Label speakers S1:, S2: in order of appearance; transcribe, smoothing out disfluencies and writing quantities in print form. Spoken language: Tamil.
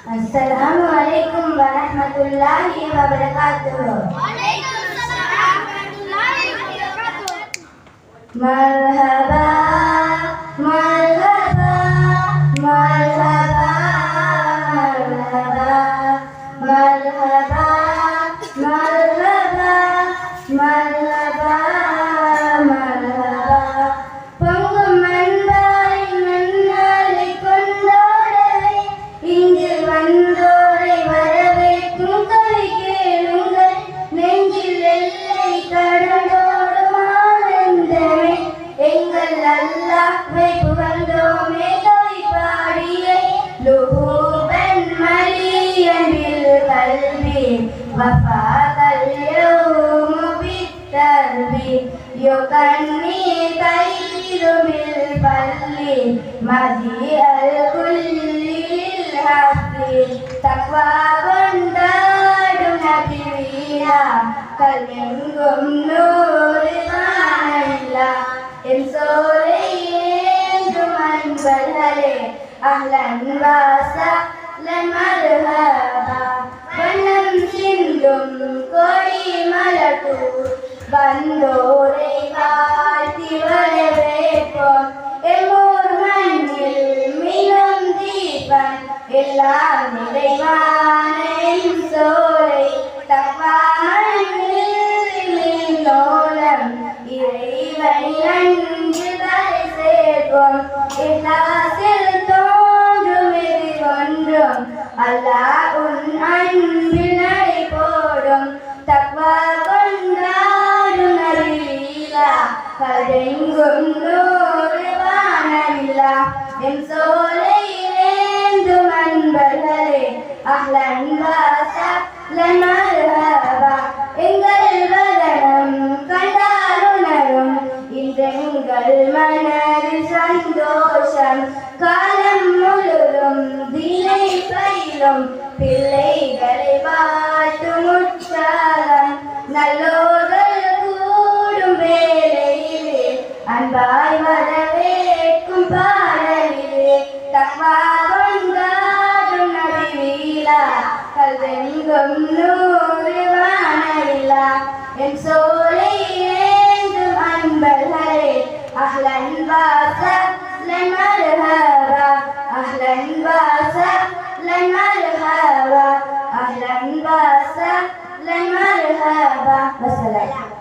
S1: Assalamualaikum warahmatullahi wabarakatuh.
S2: Waalaikumsalam warahmatullahi wabarakatuh.
S1: Marhaba, marhaba, marhaba, marhaba, marhaba, marhaba, marhaba, marhaba. பொங்கும் அன்பாய் மன்னாரை கொண்டோடவே இங்கு வந்தோரை வரவேற்கும் கவி கேளுங்கள். நெஞ்சில் எல்லை கடந்தோடும் ஆனந்தமே எங்கள் அல்லாஹ்வை புகழ்ந்தோமே கவி பாடிய லுஹூபன் மலியன் பில் கல்வி வஃபாகல் யௌமு பித்தர்பி யுகன்னி தைரு பில் பல்லி மஜிஅல் குல்லில் ஹக்கி தக்வா கொண்டாடும் நபி வீரா கல்வெங்கும் நூறு காணவில்லா என் சோலை ஏந்தும் அன்பர்களே அஹ்லன் வஸஹ்லன் மர்ஹபா. வண்ணம் சிந்தும் கொடி மலர்தூர் வந்தோரை வாழ்த்தி வரவேற்போம். எம்மூர் மண்ணில் மினும் தீபம் எல்லாம் நிறைவான என் சோலை தக்வா மண்ணில் மின்னோலம் இறைவனை அன்று தலை சேர்ப்போம். இஹ்லாஸில் தோன்றும் இது ஒன்றும் அல்லாஹ் உன் அன்பில் நடை போடும். தக்வா கொண்டாடும் நபி வீரா கலெங்கும் நூறு வானவில்லா என் சோலை ஏந்தும் அன்பர்களே அஹ்லன் வஸஹ்லன் மர்ஹபா. எங்கள் வதனம் கண்டாலுணரும் இன்றெங்கள் மனதில் சந்தோஷம். காலம் முழுதும் தினை பயிலும் பிள்ளைகளை வாழ்த்தும் உற்சாகம். நல்லோர்கள் கூடும் வேளையிலே அன்பாய் வரவேற்கும் பாடலிலே தக்வா கொண்டாடும் நபி வீரா கல்வெங்கும் நூறு வானவில்லா என் சோலை ஏந்தும் அன்பர்களே அஹ்லன் வஸஹ்லன் மர்ஹபா. அஹ்லன் வஸஹ்லன் மர்ஹபா. அஹ்லன் வஸஹ்லன் மர்ஹபா. வஸ்ஸலாம்.